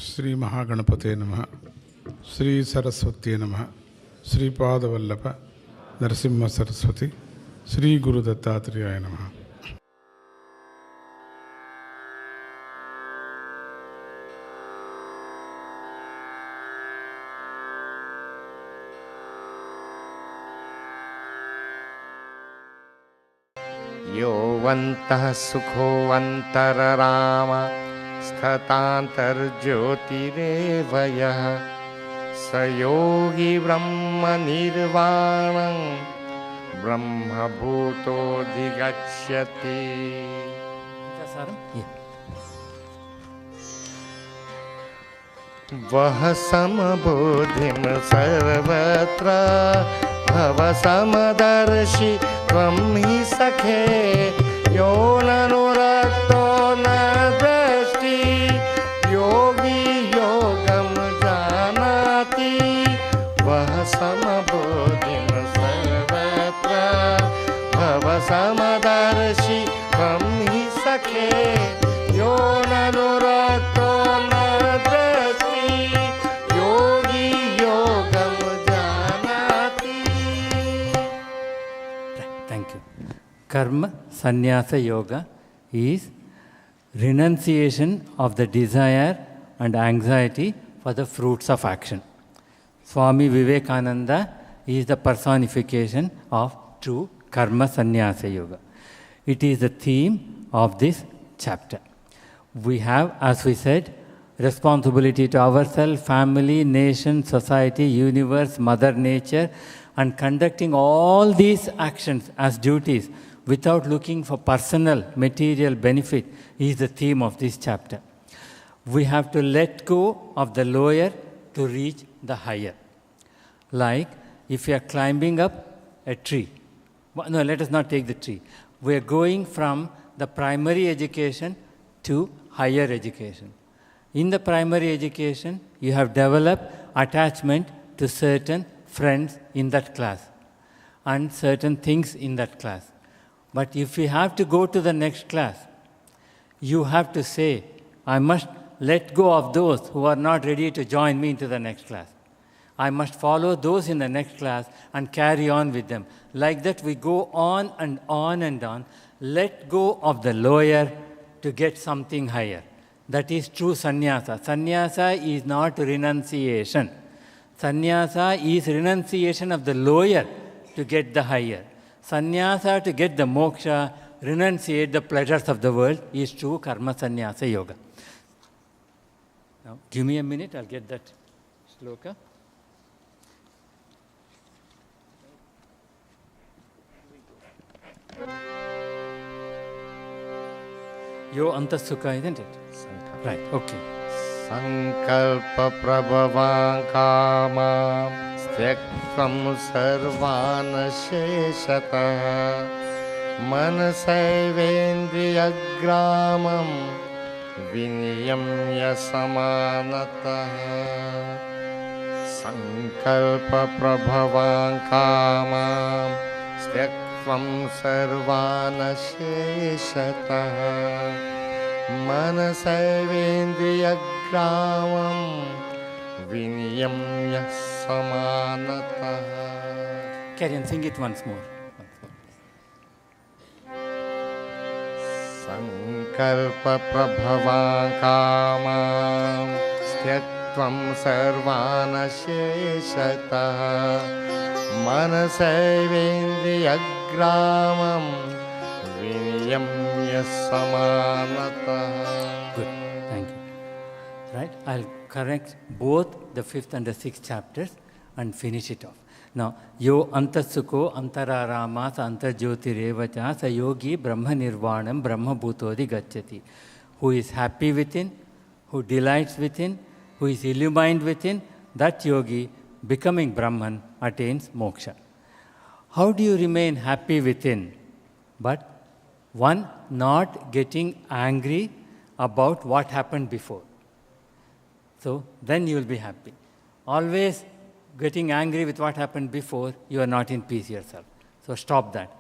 శ్రీ మహాగణపతే నమః. శ్రీ సరస్వతి నమః. శ్రీపాదవల్లభ నరసింహ సరస్వతి. శ్రీ గురు దత్తాత్రేయాయ నమః. योऽवन्तः सुखोऽन्तरराम स्थितान्तर्ज्योतिरेव यः स योगी ब्रह्मनिर्वाणं ब्रह्मभूतोऽधिगच्छति। वह समबुद्धिं सर्वत्र भवसमदर्शि त्वं हि सखे यो ननुरक्तो न दृष्टि योगी योगं जानाति। वह समबुद्धिं सर्वत्र भवसमदर्शि त्वं हि सखे यो ननुरक्तो न दृष्टि योगी योगं जानाति। Thank you. Karma Sannyasa Yoga is renunciation of the desire and anxiety for the fruits of action. Swami Vivekananda is the personification of true Karma Sannyasa Yoga. It is the theme of this chapter. We have, as we said, responsibility to ourselves, family, nation, society, universe, Mother Nature, and conducting all these actions as duties without looking for personal material benefit is the theme of this chapter. We have to let go of the lower to reach the higher. Like if you are climbing up a tree. No, let us not take the tree. We are going from the primary education to higher education. In the primary education, you have developed attachment to certain friends in that class and certain things in that class. But if you have to go to the next class, you have to say, I must let go of those who are not ready to join me into the next class. I must follow those in the next class and carry on with them. Like that we go on and on and on. Let go of the lower to get something higher. That is true sannyasa. Sannyasa is not renunciation. Sannyasa is renunciation of the lower to get the higher. Sannyasa to get the moksha, renunciate the pleasures of the world is true Karma Sannyasa Yoga. Now, give me a minute, I'll get that shloka. Yo antasukha, isn't it? Right, okay. सङ्कल्पप्रभवान् कामां त्यक्तं सर्वान् शेषतः मनसैवेन्द्रियग्रामं विनियम्य समानतः। सङ्कल्पप्रभवान् कामां त्यक्तं सर्वान् शेषतः मनसैवेन्द्रियग्रामं विनियम्य समानतः। Carry on, sing it once more. सङ्कल्पप्रभवान् कामां त्यक्त्वं सर्वान् शेषतः मनसैवेन्द्रियग्रामं विनियम्य समानतः. Good, thank you. Right, I'll correct both the 5th and the 6th chapters and finish it off. Now, yo antasukho antararama sa antarjyotirevacha sa yogi brahma nirvanam brahma bhutodi gacchati. Who is happy within, who delights within, who is illumined within, that yogi, becoming Brahman, attains moksha. How do you remain happy within? But one, not getting angry about what happened before. So then you will be happy. Always getting angry with what happened before, you are not in peace yourself. So stop that.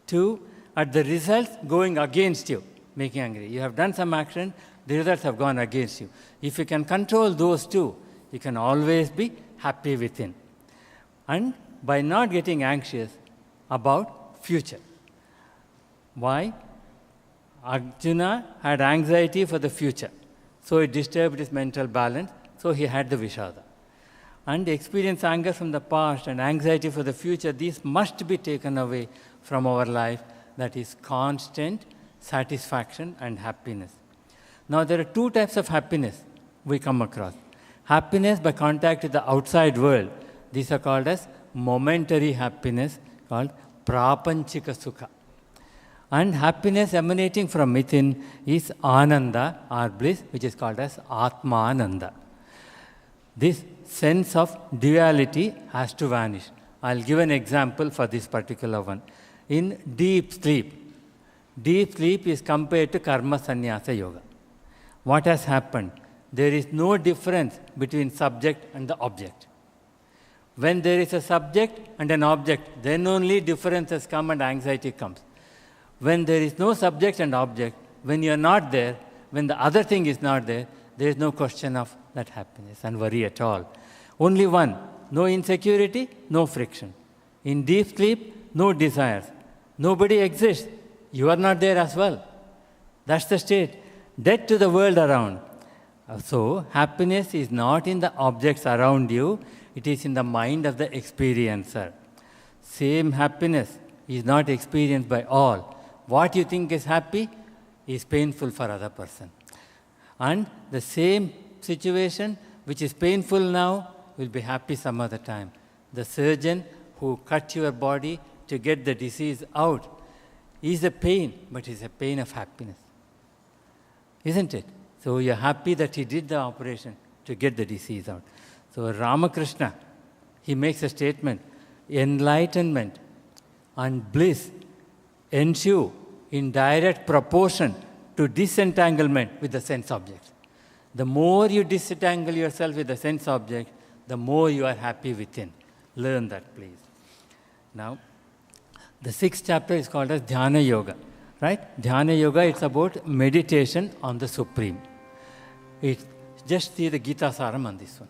2, at the results going against you, making angry. You have done some action, the results have gone against you. If you can control those two, you can always be happy within. And by not getting anxious about future. Why? Arjuna had anxiety for the future. So it disturbed his mental balance. So he had the Vishada. And experience anger from the past and anxiety for the future, these must be taken away from our life. That is constant satisfaction and happiness. Now there are two types of happiness we come across. Happiness by contact with the outside world. These are called as momentary happiness, called prapanchika sukha. And happiness emanating from within is ananda or bliss, which is called as atmananda. This sense of duality has to vanish. I'll give an example for this particular one. In deep sleep is compared to karma sannyasa yoga. What has happened? There is no difference between subject and the object. When there is a subject and an object, then only differences come and anxiety comes. When there is no subject and object, when you are not there, when the other thing is not there, there is no question of that happiness and worry at all. Only one, no insecurity, no friction. In deep sleep, no desires. Nobody exists. You are not there as well. That's the state. Dead to the world around. So, happiness is not in the objects around you, it is in the mind of the experiencer. Same happiness is not experienced by all. What you think is happy is painful for other person. And the same situation which is painful now will be happy some other time. The surgeon who cut your body to get the disease out is a pain, but it's a pain of happiness. Isn't it? So you're happy that he did the operation to get the disease out. So Ramakrishna, he makes a statement, enlightenment and bliss ensue in direct proportion to disentanglement with the sense objects. The more you disentangle yourself with the sense object, the more you are happy within. Learn that, please. Now, the 6th chapter is called as Dhyana Yoga. Right? Dhyana Yoga, it's about meditation on the Supreme. Just see the Gita Saram on this one.